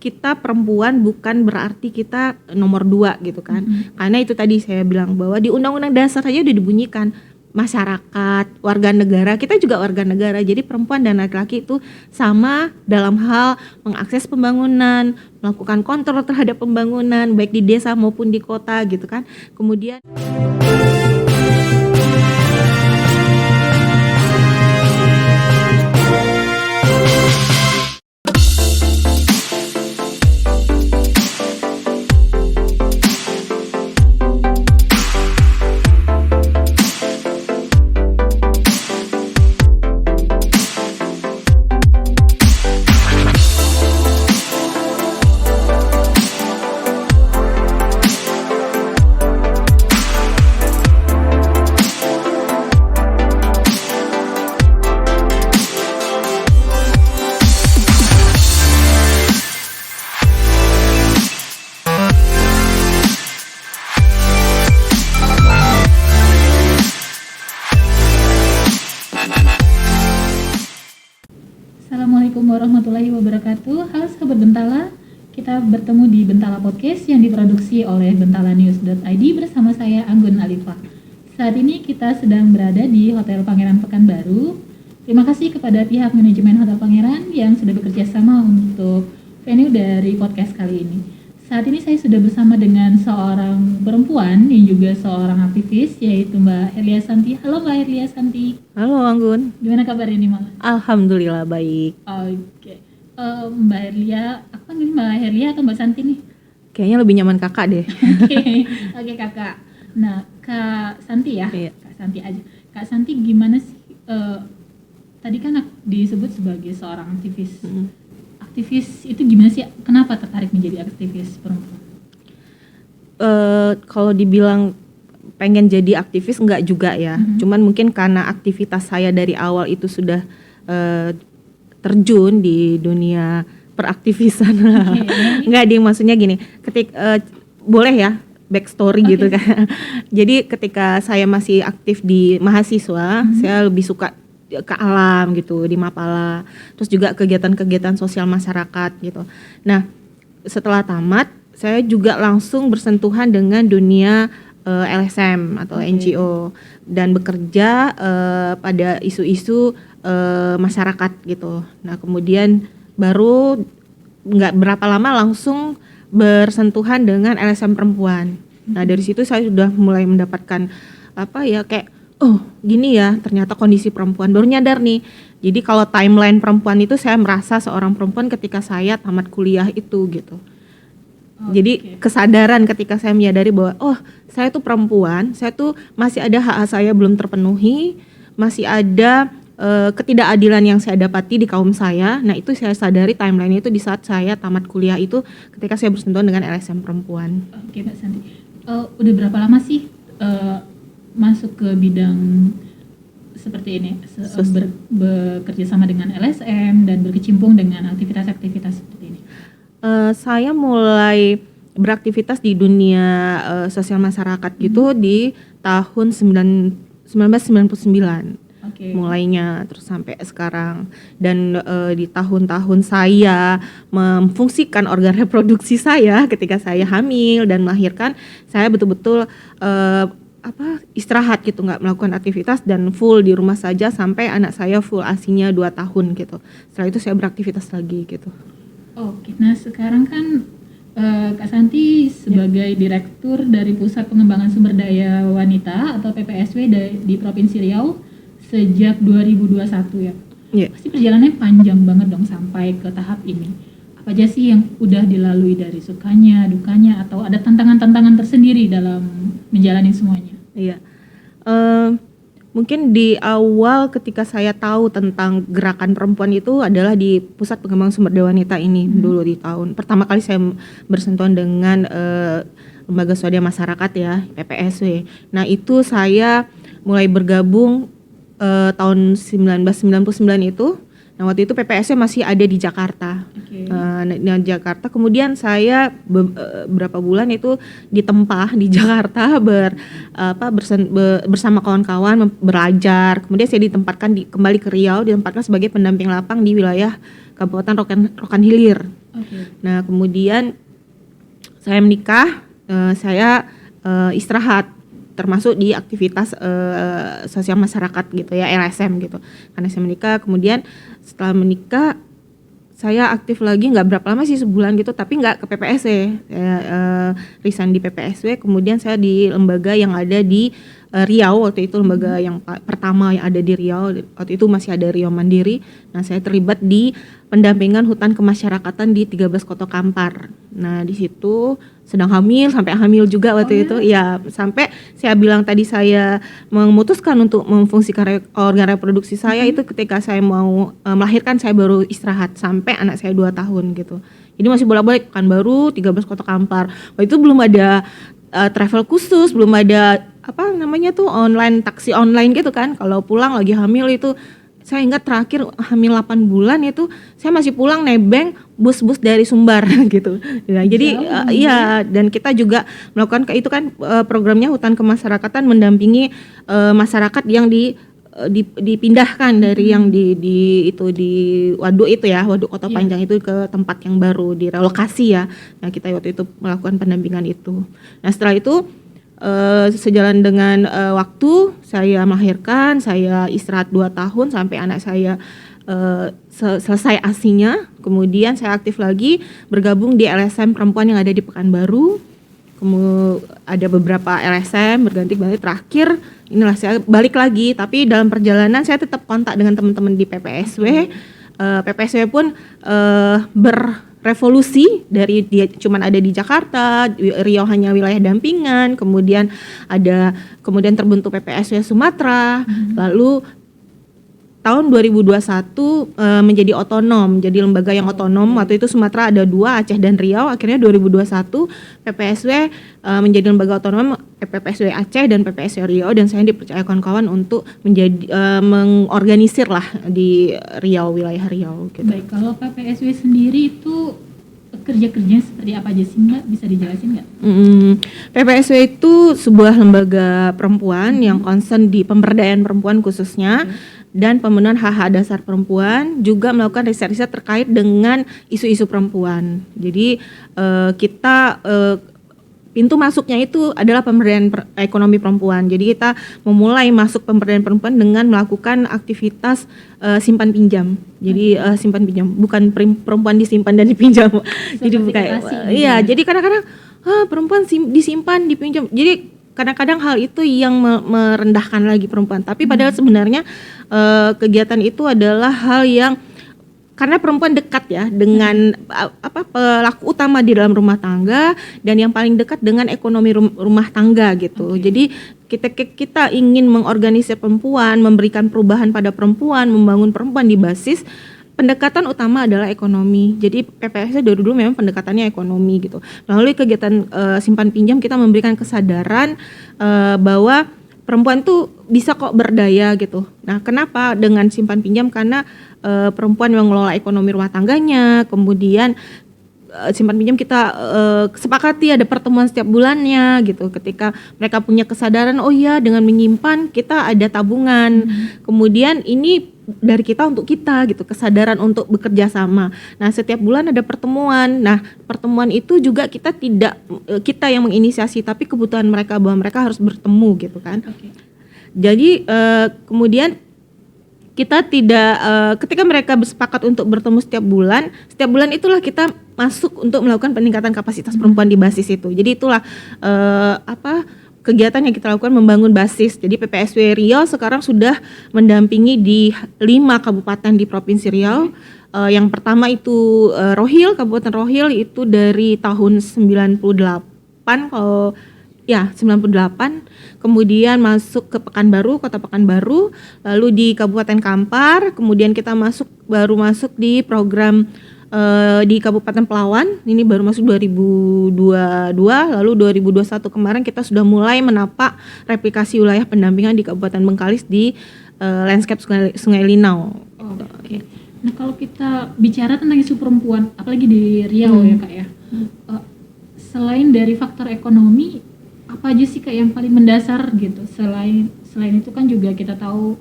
kita perempuan bukan berarti kita nomor 2 gitu kan. Karena itu tadi saya bilang bahwa di Undang-Undang Dasar saja udah dibunyikan masyarakat, warga negara, kita juga warga negara. Jadi perempuan dan laki-laki itu sama dalam hal mengakses pembangunan, melakukan kontrol terhadap pembangunan baik di desa maupun di kota gitu kan. Kemudian Assalamualaikum warahmatullahi wabarakatuh. Halo sahabat Bentala, kita bertemu di Bentala Podcast yang diproduksi oleh bentalanews.id bersama saya Anggun Alifah. Saat ini kita sedang berada di Hotel Pangeran Pekanbaru. Terima kasih kepada pihak manajemen Hotel Pangeran yang sudah bekerja sama untuk venue dari podcast kali ini. Saat ini saya sudah bersama dengan seorang perempuan yang juga seorang aktivis, yaitu Mbak Herlia Santi. Halo Mbak Herlia Santi. halo Anggun. Gimana kabarnya nih Mbak? Alhamdulillah baik. Oke. Mbak Herlia, aku panggil Mbak Herlia atau Mbak Santi nih? Kayaknya lebih nyaman kakak deh. Oke kakak. Nah Kak Santi ya, Iya. Kak Santi aja. Kak Santi gimana sih? Tadi kan disebut sebagai seorang aktivis. Aktivis itu gimana sih? Kenapa tertarik menjadi aktivis perempuan? Kalau dibilang pengen jadi aktivis enggak juga ya. Cuman mungkin karena aktivitas saya dari awal itu sudah terjun di dunia peraktivisan. Enggak ding, maksudnya gini, boleh ya backstory gitu kan. Jadi ketika saya masih aktif di mahasiswa, saya lebih suka ke alam gitu, di Mapala, terus juga kegiatan-kegiatan sosial masyarakat gitu. Nah, setelah tamat, saya juga langsung bersentuhan dengan dunia LSM atau NGO dan bekerja pada isu-isu masyarakat gitu. Nah, kemudian baru nggak berapa lama langsung bersentuhan dengan LSM perempuan. Nah, dari situ saya sudah mulai mendapatkan kayak oh gini ya ternyata kondisi perempuan, baru nyadar nih. Jadi kalau timeline perempuan itu saya merasa seorang perempuan ketika saya tamat kuliah itu gitu. Jadi kesadaran ketika saya menyadari bahwa oh saya tuh perempuan, saya tuh masih ada hak saya belum terpenuhi, masih ada ketidakadilan yang saya dapati di kaum saya. Nah itu saya sadari timeline itu di saat saya tamat kuliah itu ketika saya bersentuhan dengan LSM perempuan. Oke Mbak Santi, udah berapa lama sih masuk ke bidang seperti ini, bekerja sama dengan LSM dan berkecimpung dengan aktivitas-aktivitas seperti ini? Saya mulai beraktivitas di dunia sosial masyarakat gitu di tahun 1999. Mulainya terus sampai sekarang, dan di tahun-tahun saya memfungsikan organ reproduksi saya ketika saya hamil dan melahirkan, saya betul-betul istirahat gitu, nggak melakukan aktivitas dan full di rumah saja sampai anak saya full ASInya 2 tahun gitu. Setelah itu saya beraktivitas lagi gitu. Oke, nah sekarang kan Kak Santi sebagai Direktur dari Pusat Pengembangan Sumber Daya Wanita atau PPSW di Provinsi Riau sejak 2021 ya. Yeah. Pasti perjalanannya panjang banget dong sampai ke tahap ini. Apa aja sih yang udah dilalui dari sukanya, dukanya, atau ada tantangan-tantangan tersendiri dalam menjalani semuanya? Iya. Mungkin di awal ketika saya tahu tentang gerakan perempuan itu adalah di Pusat Pengembangan Sumber Daya Wanita ini dulu di tahun pertama kali saya bersentuhan dengan lembaga swadaya masyarakat ya, PPSW. Nah, itu saya mulai bergabung tahun 1999 itu. Nah, waktu itu PPSW masih ada di Jakarta. Di Jakarta. Kemudian saya beberapa bulan itu ditempah di Jakarta bersama kawan-kawan belajar. Kemudian saya ditempatkan kembali ke Riau, ditempatkan sebagai pendamping lapang di wilayah Kabupaten Rokan Hilir. Oke. Nah kemudian saya menikah, saya istirahat, termasuk di aktivitas sosial masyarakat gitu ya, LSM gitu. Karena saya menikah, kemudian setelah menikah saya aktif lagi nggak berapa lama sih, sebulan gitu, tapi nggak ke PPSW. Saya resign di PPSW, kemudian saya di lembaga yang ada di Riau, waktu itu lembaga yang pertama yang ada di Riau, waktu itu masih ada Riau Mandiri. Nah saya terlibat di pendampingan hutan kemasyarakatan di 13 Kota Kampar. Nah di situ sedang hamil, sampai hamil juga waktu itu ya, sampai saya bilang tadi saya memutuskan untuk memfungsikan organ reproduksi saya itu ketika saya mau melahirkan, saya baru istirahat sampai anak saya 2 tahun gitu. Jadi masih bolak-balik Pekanbaru, 13 Kota Kampar. Waktu itu belum ada travel khusus, belum ada apa namanya tuh online, taksi online gitu kan. Kalau pulang lagi hamil itu, saya ingat terakhir hamil 8 bulan itu saya masih pulang nebeng bus-bus dari Sumbar gitu. Nah, jadi iya, dan kita juga melakukan itu kan programnya hutan kemasyarakatan, mendampingi masyarakat yang dipindahkan dari yang di itu di waduk itu ya, waduk Kota Panjang itu ke tempat yang baru, direlokasi ya. Nah kita waktu itu melakukan pendampingan itu. Nah setelah itu sejalan dengan waktu saya melahirkan, saya istirahat 2 tahun sampai anak saya selesai ASI-nya. Kemudian saya aktif lagi bergabung di LSM perempuan yang ada di Pekanbaru. Kemudian ada beberapa LSM berganti-ganti, terakhir inilah saya balik lagi, tapi dalam perjalanan saya tetap kontak dengan teman-teman di PPSW. PPSW pun berevolusi dari dia cuman ada di Jakarta, Riau hanya wilayah dampingan, kemudian terbentuk PPSW Sumatera, lalu tahun 2021 menjadi otonom, jadi lembaga yang otonom. Waktu itu Sumatera ada 2, Aceh dan Riau. Akhirnya 2021 PPSW menjadi lembaga otonom, PPSW Aceh dan PPSW Riau, dan saya dipercaya kawan-kawan untuk menjadi mengorganisir lah di Riau, wilayah Riau gitu. Baik, kalau PPSW sendiri itu kerja-kerjanya seperti apa aja sih Mbak? Bisa dijelasin nggak? PPSW itu sebuah lembaga perempuan yang concern di pemberdayaan perempuan khususnya, dan pemenuhan hak-hak dasar perempuan, juga melakukan riset-riset terkait dengan isu-isu perempuan. Jadi kita pintu masuknya itu adalah pemberdayaan ekonomi perempuan. Jadi kita memulai masuk pemberdayaan perempuan dengan melakukan aktivitas simpan pinjam. Jadi simpan pinjam, bukan perempuan disimpan dan dipinjam. Jadi bukan. Iya, jadi kadang-kadang perempuan disimpan, dipinjam. Jadi kadang-kadang hal itu yang merendahkan lagi perempuan. Tapi padahal sebenarnya kegiatan itu adalah hal yang, karena perempuan dekat ya dengan pelaku utama di dalam rumah tangga, dan yang paling dekat dengan ekonomi rumah tangga gitu. Jadi kita ingin mengorganisir perempuan, memberikan perubahan pada perempuan, membangun perempuan di basis pendekatan utama adalah ekonomi. Jadi PPSW dari dulu memang pendekatannya ekonomi gitu. Melalui kegiatan simpan pinjam kita memberikan kesadaran bahwa perempuan tuh bisa kok berdaya gitu. Nah, kenapa dengan simpan pinjam? Karena perempuan yang mengelola ekonomi rumah tangganya, kemudian simpan pinjam kita sepakati ada pertemuan setiap bulannya gitu. Ketika mereka punya kesadaran, oh iya dengan menyimpan kita ada tabungan. Kemudian ini dari kita untuk kita gitu, kesadaran untuk bekerja sama. Nah, setiap bulan ada pertemuan. Nah, pertemuan itu juga kita yang menginisiasi, tapi kebutuhan mereka bahwa mereka harus bertemu gitu kan. Jadi kemudian kita tidak ketika mereka bersepakat untuk bertemu setiap bulan itulah kita masuk untuk melakukan peningkatan kapasitas perempuan di basis itu. Jadi itulah kegiatan yang kita lakukan, membangun basis. Jadi PPSW Riau sekarang sudah mendampingi di 5 kabupaten di Provinsi Riau. Yang pertama itu Rohil, Kabupaten Rohil itu dari tahun 98 kemudian masuk ke Pekanbaru, Kota Pekanbaru, lalu di Kabupaten Kampar, kemudian kita baru masuk di program di Kabupaten Pelawan, ini baru masuk 2022, lalu 2021 kemarin kita sudah mulai menapak replikasi wilayah pendampingan di Kabupaten Bengkalis di landscape Sungai Linau. Nah, kalau kita bicara tentang isu perempuan, apalagi di Riau ya Kak ya, selain dari faktor ekonomi, apa aja sih Kak yang paling mendasar gitu? Selain itu kan juga kita tahu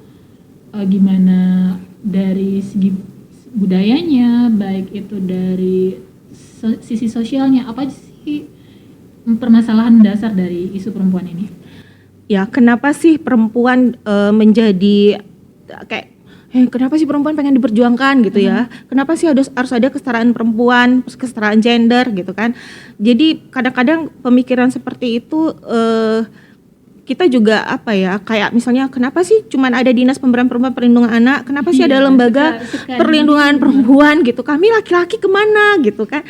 gimana dari segi budayanya, baik itu dari sisi sosialnya, apa sih permasalahan dasar dari isu perempuan ini? Ya, kenapa sih perempuan menjadi kayak kenapa sih perempuan pengen diperjuangkan gitu ya? Kenapa sih harus ada kesetaraan perempuan, kesetaraan gender gitu kan? Jadi kadang-kadang pemikiran seperti itu kita juga apa ya, kayak misalnya kenapa sih cuman ada Dinas Pemberdayaan Perempuan Perlindungan Anak, kenapa sih ada lembaga perlindungan perempuan gitu, kami laki-laki kemana gitu kan.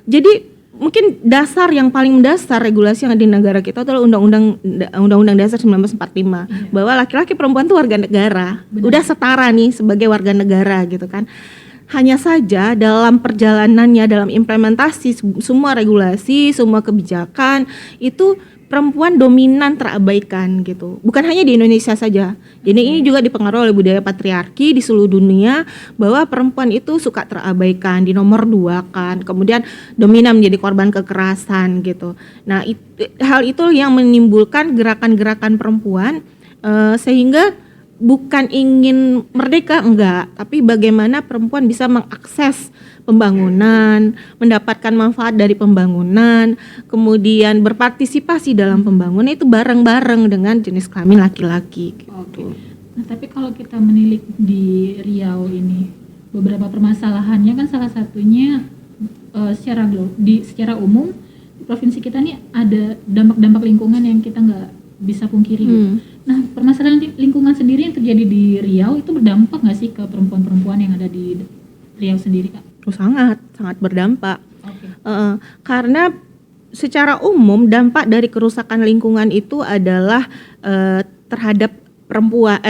Jadi mungkin dasar yang paling mendasar regulasi yang ada di negara kita adalah Undang-Undang Dasar 1945 bahwa laki-laki perempuan itu warga negara. Benar. Udah setara nih sebagai warga negara gitu kan. Hanya saja dalam perjalanannya, dalam implementasi semua regulasi, semua kebijakan itu perempuan dominan terabaikan gitu. Bukan hanya di Indonesia saja. Jadi ini juga dipengaruhi oleh budaya patriarki di seluruh dunia bahwa perempuan itu suka terabaikan, dinomor dua kan. Kemudian dominan menjadi korban kekerasan gitu. Nah, hal itu yang menimbulkan gerakan-gerakan perempuan sehingga bukan ingin merdeka enggak, tapi bagaimana perempuan bisa mengakses pembangunan, mendapatkan manfaat dari pembangunan, kemudian berpartisipasi dalam pembangunan itu bareng-bareng dengan jenis kelamin laki-laki gitu. Oke. Nah, tapi kalau kita menilik di Riau ini, beberapa permasalahannya kan salah satunya secara umum di provinsi kita nih ada dampak-dampak lingkungan yang kita nggak bisa pungkiri gitu. Nah, permasalahan lingkungan sendiri yang terjadi di Riau itu berdampak nggak sih ke perempuan-perempuan yang ada di Riau sendiri, Kak? Sangat berdampak. Okay. Karena secara umum dampak dari kerusakan lingkungan itu adalah terhadap perempuan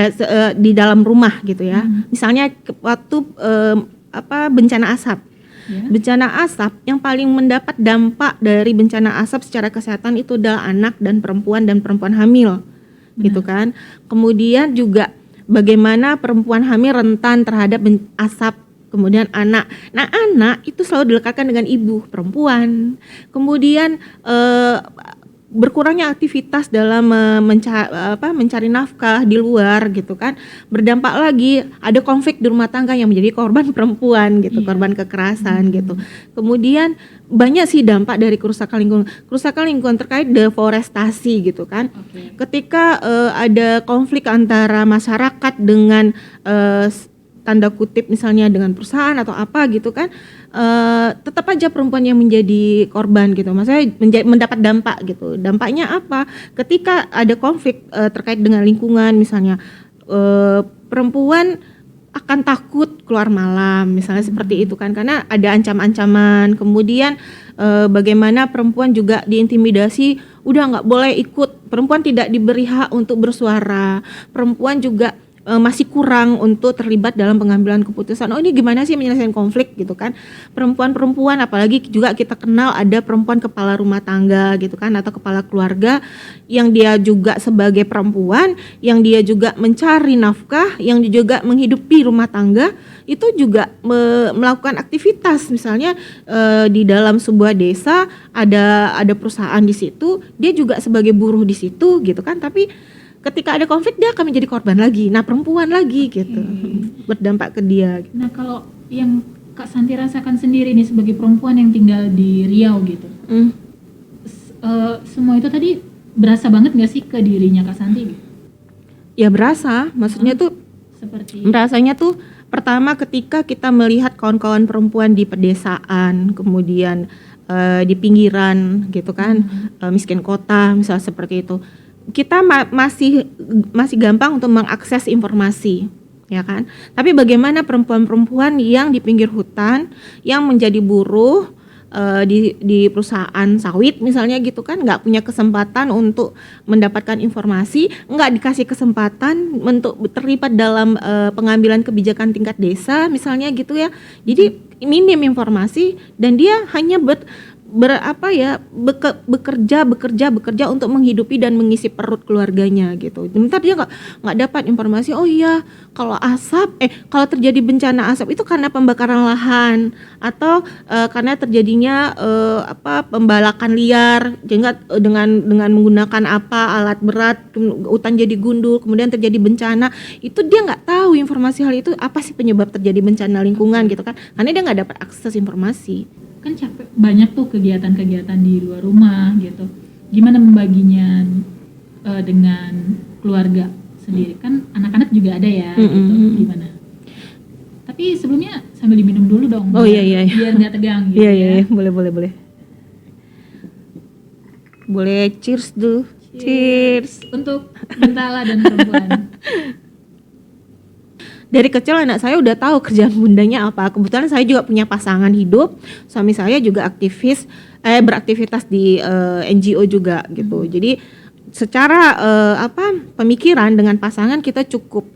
di dalam rumah gitu ya. Misalnya waktu bencana asap. Yeah. Bencana asap yang paling mendapat dampak dari bencana asap secara kesehatan itu adalah anak dan perempuan hamil. Benar. Gitu kan. Kemudian juga bagaimana perempuan hamil rentan terhadap asap. Kemudian anak. Nah, anak itu selalu dilekatkan dengan ibu perempuan. Kemudian berkurangnya aktivitas dalam mencari nafkah di luar gitu kan. Berdampak lagi ada konflik di rumah tangga yang menjadi korban perempuan gitu, korban kekerasan gitu. Kemudian banyak sih dampak dari kerusakan lingkungan. Kerusakan lingkungan terkait deforestasi gitu kan. Okay. Ketika ada konflik antara masyarakat dengan tanda kutip misalnya dengan perusahaan atau apa gitu kan, tetap aja perempuan yang menjadi korban gitu, maksudnya mendapat dampak gitu. Dampaknya apa? Ketika ada konflik terkait dengan lingkungan misalnya, perempuan akan takut keluar malam misalnya seperti itu kan, karena ada ancaman-ancaman. Kemudian bagaimana perempuan juga diintimidasi, udah nggak boleh ikut, perempuan tidak diberi hak untuk bersuara, perempuan juga masih kurang untuk terlibat dalam pengambilan keputusan. Oh, ini gimana sih menyelesaikan konflik gitu kan. Perempuan-perempuan, apalagi juga kita kenal ada perempuan kepala rumah tangga gitu kan, atau kepala keluarga yang dia juga sebagai perempuan, yang dia juga mencari nafkah, yang juga menghidupi rumah tangga, itu juga melakukan aktivitas. Misalnya di dalam sebuah desa ada perusahaan di situ, dia juga sebagai buruh di situ gitu kan, tapi ketika ada konflik dia akan menjadi korban lagi. Nah, perempuan lagi gitu. Berdampak ke dia. Nah, kalau yang Kak Santi rasakan sendiri nih sebagai perempuan yang tinggal di Riau gitu. Semua itu tadi berasa banget gak sih ke dirinya Kak Santi? Ya berasa, maksudnya tuh seperti rasanya tuh pertama ketika kita melihat kawan-kawan perempuan di pedesaan, kemudian di pinggiran gitu kan, miskin kota misalnya seperti itu. Kita masih gampang untuk mengakses informasi, ya kan? Tapi bagaimana perempuan-perempuan yang di pinggir hutan, yang menjadi buruh di perusahaan sawit misalnya gitu kan, nggak punya kesempatan untuk mendapatkan informasi, nggak dikasih kesempatan untuk terlibat dalam pengambilan kebijakan tingkat desa misalnya gitu ya. Jadi minim informasi dan dia hanya bekerja untuk menghidupi dan mengisi perut keluarganya gitu. Bentar dia nggak dapat informasi. Oh iya, kalau terjadi bencana asap itu karena pembakaran lahan atau karena terjadinya pembalakan liar, sehingga dengan menggunakan alat berat, hutan jadi gundul, kemudian terjadi bencana. Itu dia nggak tahu informasi hal itu apa sih penyebab terjadi bencana lingkungan gitu kan? Karena dia nggak dapat akses informasi. kan capek, banyak tuh kegiatan-kegiatan di luar rumah gitu. Gimana membaginya dengan keluarga sendiri? Kan anak-anak juga ada ya gitu. Gimana? Tapi sebelumnya sambil diminum dulu dong. Oh iya. Biar nggak tegang gitu. Iya, boleh. Boleh cheers dulu. Cheers. Untuk Bentala dan perempuan. Dari kecil anak saya udah tahu kerjaan bundanya apa. Kebetulan saya juga punya pasangan hidup. Suami saya juga beraktivitas di NGO juga gitu. Jadi secara pemikiran dengan pasangan kita cukup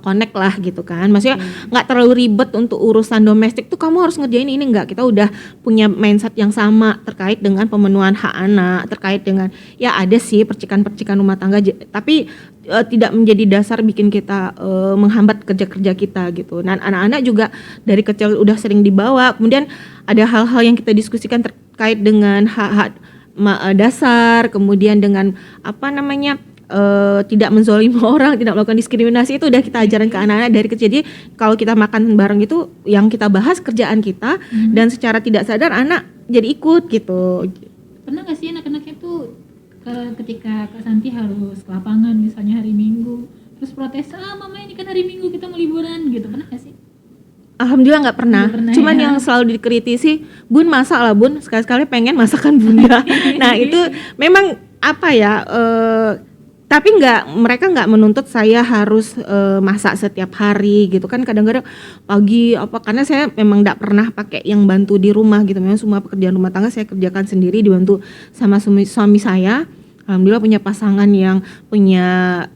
connect lah gitu kan. Maksudnya nggak terlalu ribet untuk urusan domestik tuh kamu harus ngerjain ini, enggak. Kita udah punya mindset yang sama terkait dengan pemenuhan hak anak, terkait dengan ya ada sih percikan-percikan rumah tangga tapi tidak menjadi dasar bikin kita menghambat kerja-kerja kita gitu. Dan anak-anak juga dari kecil udah sering dibawa. Kemudian ada hal-hal yang kita diskusikan terkait dengan hak-hak dasar, kemudian dengan tidak menzolimi orang, tidak melakukan diskriminasi, itu udah kita ajaran ke anak-anak dari kecil. Jadi kalau kita makan bareng itu yang kita bahas kerjaan kita dan secara tidak sadar anak jadi ikut gitu. Pernah nggak sih anak-anaknya tuh ketika Kak Santi harus ke lapangan misalnya hari Minggu terus protes, mama ini kan hari Minggu kita mau liburan gitu, pernah nggak sih? Alhamdulillah nggak pernah. Cuman ya. yang selalu dikritisi, Bun masak lah Bun, sekali-sekali pengen masakan Bunda. Nah itu memang tapi mereka nggak menuntut saya harus masak setiap hari gitu kan. Kadang-kadang pagi karena saya memang nggak pernah pakai yang bantu di rumah gitu. Memang semua pekerjaan rumah tangga saya kerjakan sendiri, dibantu sama suami saya. Alhamdulillah punya pasangan yang punya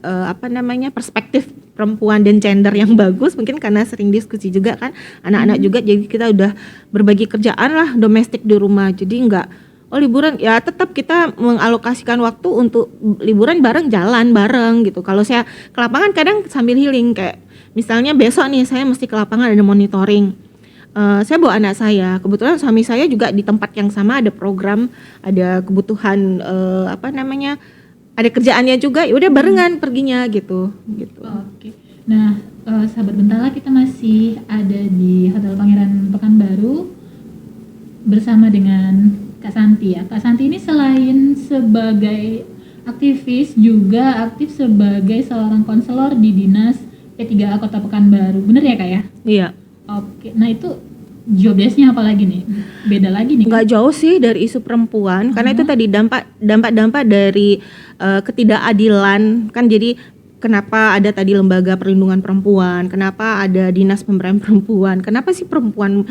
perspektif perempuan dan gender yang bagus, mungkin karena sering diskusi juga kan anak-anak juga, jadi kita udah berbagi kerjaan lah domestik di rumah. Jadi nggak liburan ya, tetap kita mengalokasikan waktu untuk liburan bareng, jalan bareng gitu. Kalau saya ke lapangan kadang sambil healing, kayak misalnya besok nih saya mesti ke lapangan ada monitoring, saya bawa anak saya, kebetulan suami saya juga di tempat yang sama, ada program, ada kebutuhan ada kerjaannya juga, ya udah barengan perginya gitu. Oke. Nah, sahabat Bentala, kita masih ada di Hotel Pangeran Pekanbaru bersama dengan Kak Santi ya. Kak Santi ini selain sebagai aktivis juga aktif sebagai seorang konselor di Dinas P3A Kota Pekanbaru. Bener ya Kak ya? Iya. Oke. Nah itu job desk-nya apa lagi nih? Beda lagi nih? Nggak jauh sih dari isu perempuan, karena itu tadi dampak dari ketidakadilan kan. Jadi kenapa ada tadi lembaga perlindungan perempuan, kenapa ada dinas pemberdayaan perempuan, kenapa sih perempuan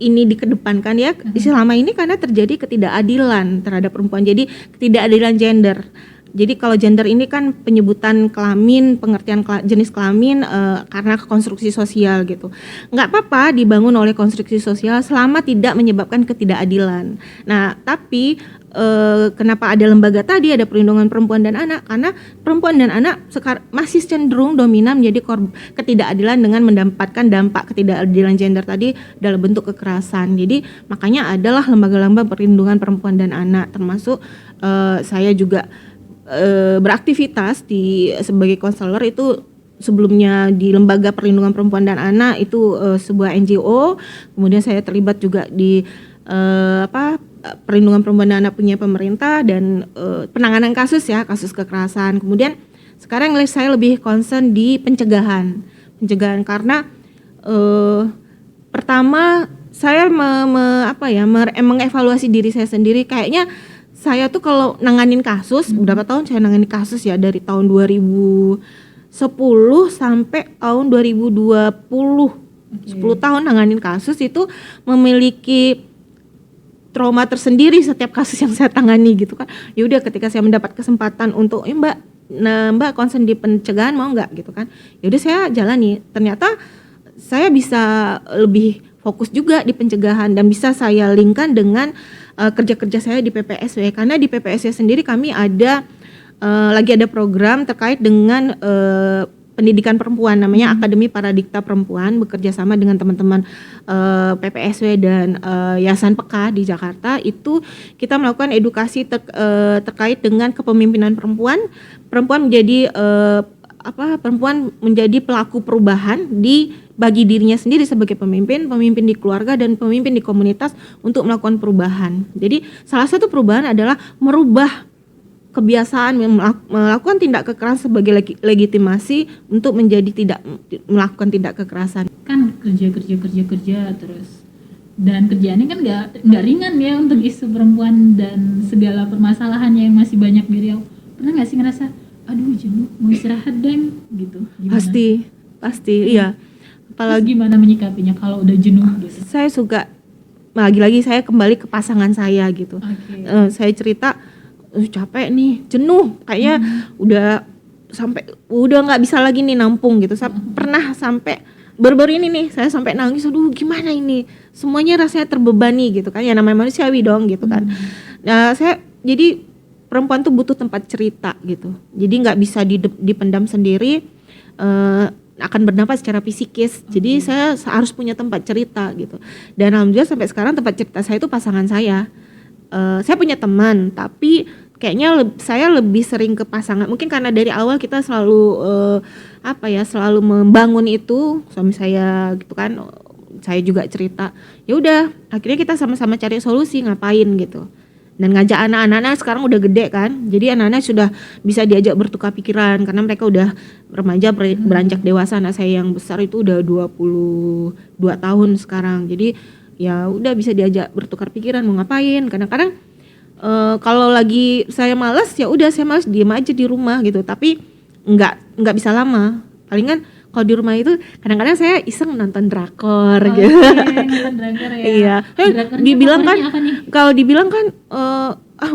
ini dikedepankan ya selama ini, karena terjadi ketidakadilan terhadap perempuan. Jadi ketidakadilan gender. Jadi kalau gender ini kan penyebutan kelamin, pengertian jenis kelamin karena konstruksi sosial gitu. Nggak apa-apa dibangun oleh konstruksi sosial selama tidak menyebabkan ketidakadilan. Nah, tapi kenapa ada lembaga tadi, ada perlindungan perempuan dan anak? Karena perempuan dan anak masih cenderung dominan menjadi ketidakadilan dengan mendapatkan dampak ketidakadilan gender tadi dalam bentuk kekerasan. Jadi makanya adalah lembaga-lembaga perlindungan perempuan dan anak, termasuk saya juga beraktivitas sebagai konselor itu sebelumnya di Lembaga Perlindungan Perempuan dan Anak, itu sebuah NGO. Kemudian saya terlibat juga di perlindungan perempuan dan anak punya pemerintah dan penanganan kasus kekerasan. Kemudian sekarang saya lebih concern di pencegahan karena pertama saya mengevaluasi diri saya sendiri. Kayaknya saya tuh kalau nanganin kasus, berapa tahun saya nanganin kasus ya, dari tahun 2010 sampai tahun 2020. 10 tahun nanganin kasus, itu memiliki trauma tersendiri setiap kasus yang saya tangani gitu kan. Ya udah, ketika saya mendapat kesempatan untuk Mbak concern di pencegahan, mau nggak gitu kan. Ya udah saya jalani. Ternyata saya bisa lebih fokus juga di pencegahan dan bisa saya linkkan dengan kerja-kerja saya di PPSW, karena di PPSW sendiri kami lagi ada program terkait dengan pendidikan perempuan, namanya Akademi Paradikta Perempuan, bekerja sama dengan teman-teman PPSW dan Yayasan Peka di Jakarta. Itu kita melakukan edukasi terkait dengan kepemimpinan perempuan menjadi perempuan menjadi pelaku perubahan di bagi dirinya sendiri sebagai pemimpin di keluarga dan pemimpin di komunitas untuk melakukan perubahan. Jadi salah satu perubahan adalah merubah kebiasaan melakukan tindak kekerasan sebagai legitimasi untuk menjadi tidak melakukan tindak kekerasan. Kan kerja terus, dan kerjaannya kan nggak ringan ya untuk isu perempuan dan segala permasalahannya yang masih banyak di Riau. Pernah nggak sih ngerasa aduh jenuh, mau istirahat deh gitu? Gimana? Pasti iya. Apalagi terus gimana menyikapinya kalau udah jenuh gitu? Saya suka, lagi-lagi saya kembali ke pasangan saya gitu. Saya cerita capek nih, jenuh, kayaknya udah nggak bisa lagi nih nampung gitu. Saya pernah sampai baru-baru ini nih saya sampai nangis, aduh gimana ini, semuanya rasanya terbebani gitu kan, ya namanya manusiawi dong gitu kan. Nah jadi perempuan tuh butuh tempat cerita gitu, jadi nggak bisa dipendam sendiri, akan berdampak secara psikis. Jadi saya harus punya tempat cerita gitu, dan alhamdulillah sampai sekarang tempat cerita saya itu pasangan saya. Saya punya teman, tapi kayaknya saya lebih sering ke pasangan. Mungkin karena dari awal kita selalu selalu membangun itu, suami saya gitu kan. Saya juga cerita. Ya udah, akhirnya kita sama-sama cari solusi ngapain gitu. Dan ngajak anak-anak sekarang udah gede kan. Jadi anak-anak sudah bisa diajak bertukar pikiran karena mereka udah remaja beranjak dewasa. Anak saya yang besar itu udah 22 tahun sekarang. Jadi ya udah bisa diajak bertukar pikiran mau ngapain. Kadang-kadang kalau lagi saya malas, ya udah saya malas diem aja di rumah gitu. Tapi nggak bisa lama. Palingan kalau di rumah itu kadang-kadang saya iseng nonton drakor gitu. Nonton drakor ya. Iya. Dibilang kan, kalau dibilang kan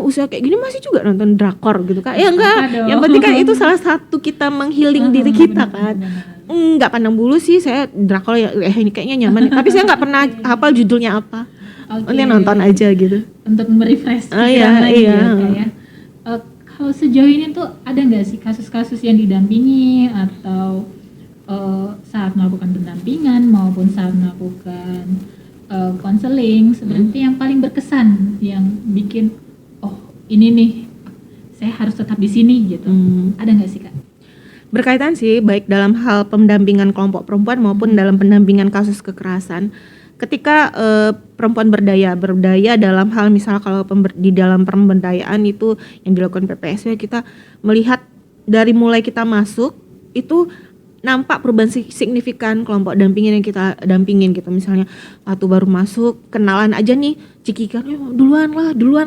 usia kayak gini masih juga nonton drakor gitu kan. Ya enggak. Yang penting kan itu salah satu kita menghealing diri kita kan. Enggak pandang bulu sih, saya drakor ya ini kayaknya nyaman. Tapi saya nggak pernah hafal judulnya apa. Nanti nonton aja gitu. Untuk merefresh pikiran lagi ya. Kalau sejauh ini tuh ada nggak sih kasus-kasus yang didampingi atau saat melakukan pendampingan maupun saat melakukan konseling sebenarnya yang paling berkesan, yang bikin ini nih saya harus tetap di sini gitu? Ada nggak sih Kak? Berkaitan sih, baik dalam hal pendampingan kelompok perempuan maupun dalam pendampingan kasus kekerasan. Ketika perempuan berdaya dalam hal misal kalau di dalam pemberdayaan itu yang dilakukan PPSW, kita melihat dari mulai kita masuk itu nampak perubahan signifikan kelompok dampingin yang kita dampingin gitu. Misalnya waktu baru masuk kenalan aja nih cikikan, duluan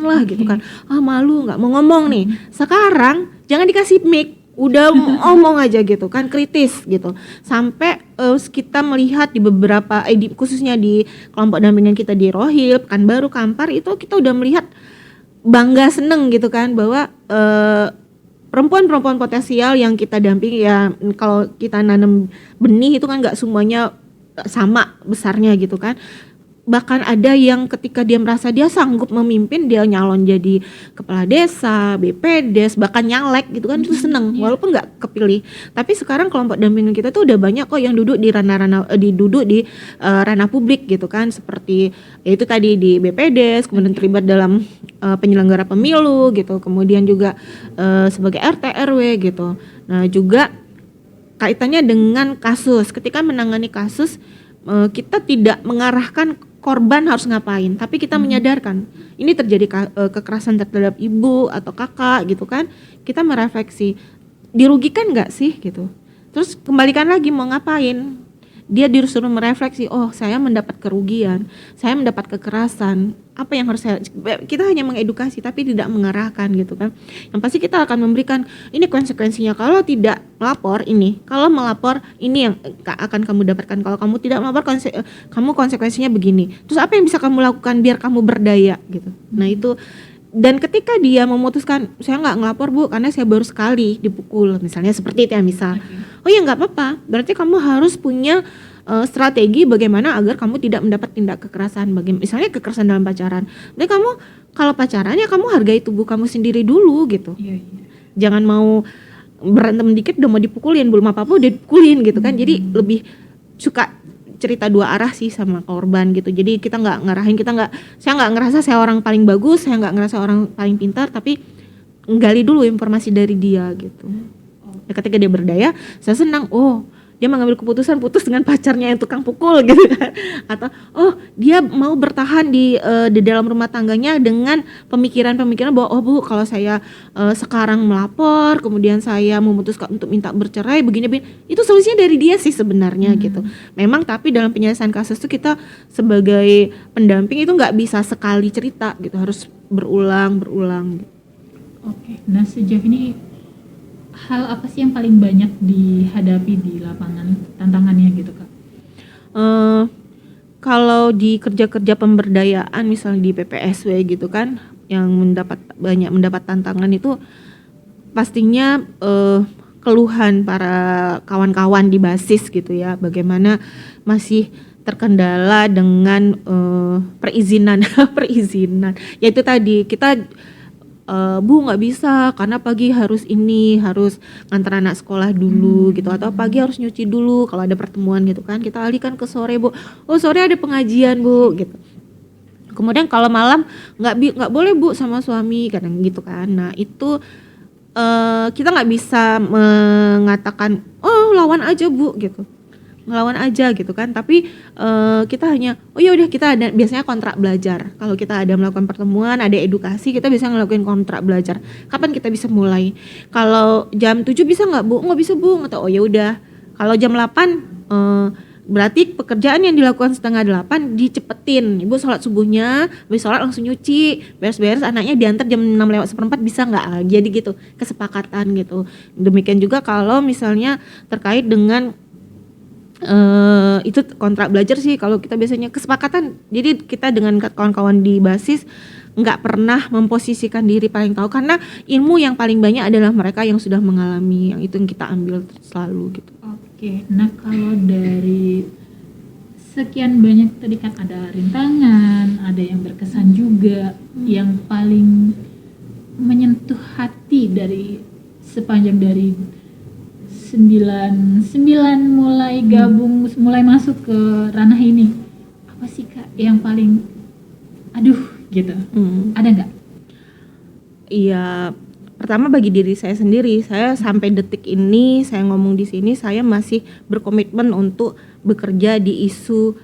lah gitu kan, malu nggak mau ngomong nih. Sekarang jangan dikasih mic, udah ngomong aja gitu kan, kritis gitu. Sampai kita melihat di beberapa khususnya di kelompok dampingan kita di Rohil, Pekanbaru, Kampar, itu kita udah melihat bangga, seneng gitu kan bahwa perempuan-perempuan potensial yang kita dampingi, ya kalau kita nanam benih itu kan nggak semuanya sama besarnya gitu kan. Bahkan ada yang ketika dia merasa dia sanggup memimpin, dia nyalon jadi kepala desa, BPDes, bahkan nyalek gitu kan, itu seneng walaupun nggak kepilih. Tapi sekarang kelompok dampingan kita tuh udah banyak kok yang duduk di ranah publik gitu kan, seperti itu tadi di BPDes, kemudian terlibat dalam penyelenggara pemilu gitu, kemudian juga sebagai RT RW gitu. Nah juga kaitannya dengan kasus, ketika menangani kasus kita tidak mengarahkan korban harus ngapain, tapi kita menyadarkan ini terjadi kekerasan terhadap ibu atau kakak gitu kan, kita merefleksi dirugikan nggak sih gitu, terus kembalikan lagi mau ngapain, dia disuruh merefleksi, saya mendapat kerugian, saya mendapat kekerasan, apa yang harus kita hanya mengedukasi tapi tidak mengarahkan gitu kan. Yang pasti kita akan memberikan ini konsekuensinya, kalau tidak melapor ini, kalau melapor ini yang akan kamu dapatkan, kalau kamu tidak melapor kamu konsekuensinya begini, terus apa yang bisa kamu lakukan biar kamu berdaya gitu. Nah itu, dan ketika dia memutuskan saya nggak ngelapor Bu karena saya baru sekali dipukul misalnya, seperti itu ya misal, oh ya nggak apa-apa, berarti kamu harus punya strategi bagaimana agar kamu tidak mendapat tindak kekerasan, misalnya kekerasan dalam pacaran. Jadi kamu kalau pacaran ya kamu hargai tubuh kamu sendiri dulu gitu. Jangan mau berantem dikit udah mau dipukulin, belum apa-apa udah dipukulin gitu kan. Jadi lebih suka cerita dua arah sih sama korban gitu. Jadi kita nggak ngarahin, saya nggak ngerasa saya orang paling bagus, saya nggak ngerasa orang paling pintar, tapi nggali dulu informasi dari dia gitu. Ya, ketika dia berdaya, saya senang, dia mengambil keputusan putus dengan pacarnya yang tukang pukul gitu kan, atau dia mau bertahan di dalam rumah tangganya dengan pemikiran bahwa Bu, kalau saya sekarang melapor kemudian saya memutuskan untuk minta bercerai begini, itu solusinya dari dia sih sebenarnya gitu. Memang tapi dalam penyelesaian kasus itu kita sebagai pendamping itu nggak bisa sekali cerita gitu, harus berulang. Oke, nah sejauh ini hal apa sih yang paling banyak dihadapi di lapangan tantangannya gitu Kak? Kalau di kerja-kerja pemberdayaan misalnya di PPSW gitu kan, yang banyak mendapat tantangan itu pastinya keluhan para kawan-kawan di basis gitu ya, bagaimana masih terkendala dengan perizinan, yaitu tadi kita Bu nggak bisa karena pagi harus ngantar anak sekolah dulu gitu, atau pagi harus nyuci dulu kalau ada pertemuan gitu kan, kita alihkan ke sore Bu, sore ada pengajian Bu gitu. Kemudian kalau malam nggak boleh Bu sama suami kadang gitu kan. Nah itu kita nggak bisa mengatakan lawan aja Bu gitu, ngelawan aja gitu kan, tapi kita hanya ya udah, kita ada biasanya kontrak belajar. Kalau kita ada melakukan pertemuan, ada edukasi, kita bisa ngelakuin kontrak belajar. Kapan kita bisa mulai? Kalau jam 7 bisa nggak Bu? Nggak bisa Bu. Atau ya udah, kalau jam 8 berarti pekerjaan yang dilakukan setengah 8 dicepetin. Ibu sholat subuhnya, habis sholat langsung nyuci, beres-beres, anaknya diantar jam 6:04 bisa nggak? Jadi gitu, kesepakatan gitu. Demikian juga kalau misalnya terkait dengan itu kontrak belajar sih, kalau kita biasanya kesepakatan. Jadi kita dengan kawan-kawan di basis nggak pernah memposisikan diri paling tahu, karena ilmu yang paling banyak adalah mereka yang sudah mengalami, yang itu yang kita ambil selalu gitu. Oke, nah kalau dari sekian banyak tadi kan ada rintangan, ada yang berkesan juga, yang paling menyentuh hati dari sepanjang dari 9 mulai gabung, mulai masuk ke ranah ini, apa sih Kak yang paling aduh gitu? Ada nggak? Iya, pertama bagi diri saya sendiri, saya sampai detik ini saya ngomong di sini, saya masih berkomitmen untuk bekerja di isu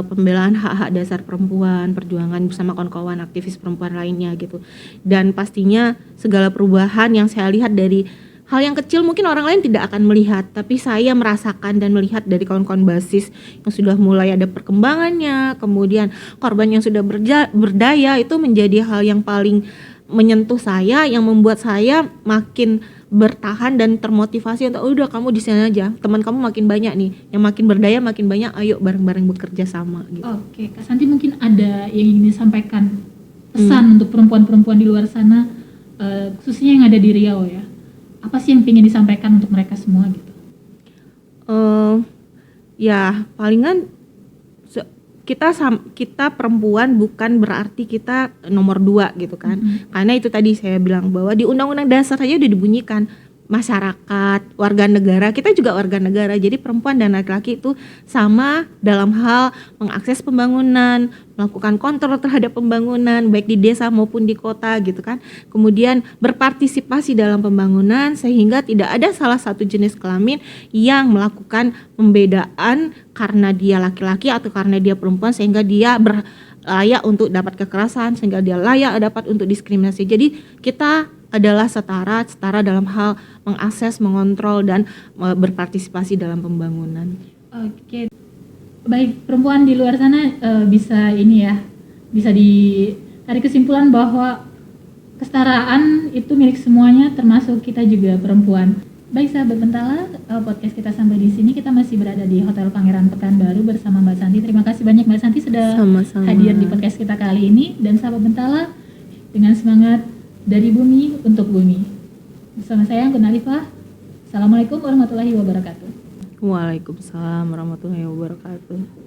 pembelaan hak-hak dasar perempuan, perjuangan bersama kawan-kawan aktivis perempuan lainnya gitu. Dan pastinya segala perubahan yang saya lihat dari hal yang kecil mungkin orang lain tidak akan melihat, tapi saya merasakan dan melihat dari kawan-kawan basis yang sudah mulai ada perkembangannya, kemudian korban yang sudah berdaya, itu menjadi hal yang paling menyentuh saya, yang membuat saya makin bertahan dan termotivasi untuk udah, kamu di sana aja, teman kamu makin banyak nih, yang makin berdaya makin banyak, ayo bareng-bareng bekerja sama gitu. Oke, Kak Santi mungkin ada yang ingin disampaikan pesan untuk perempuan-perempuan di luar sana, khususnya yang ada di Riau ya. Apa sih yang ingin disampaikan untuk mereka semua gitu? Ya palingan kita perempuan bukan berarti kita nomor 2 gitu kan. Karena itu tadi saya bilang bahwa di Undang-Undang Dasar saja udah dibunyikan, masyarakat, warga negara, kita juga warga negara. Jadi perempuan dan laki-laki itu sama dalam hal mengakses pembangunan, melakukan kontrol terhadap pembangunan baik di desa maupun di kota gitu kan. Kemudian berpartisipasi dalam pembangunan, sehingga tidak ada salah satu jenis kelamin yang melakukan pembedaan karena dia laki-laki atau karena dia perempuan sehingga dia layak untuk dapat kekerasan, sehingga dia layak dapat untuk diskriminasi. Jadi kita adalah setara dalam hal mengakses, mengontrol, dan berpartisipasi dalam pembangunan. Oke, baik, perempuan di luar sana bisa ditarik kesimpulan bahwa kesetaraan itu milik semuanya, termasuk kita juga perempuan. Baik sahabat Bentala, podcast kita sampai di sini. Kita masih berada di Hotel Pangeran Pekanbaru bersama Mbak Santi. Terima kasih banyak Mbak Santi sudah Sama-sama hadir di podcast kita kali ini. Dan sahabat Bentala, dengan semangat dari bumi untuk bumi. Bersama saya Anggun Alifah. Assalamualaikum warahmatullahi wabarakatuh. Waalaikumsalam warahmatullahi wabarakatuh.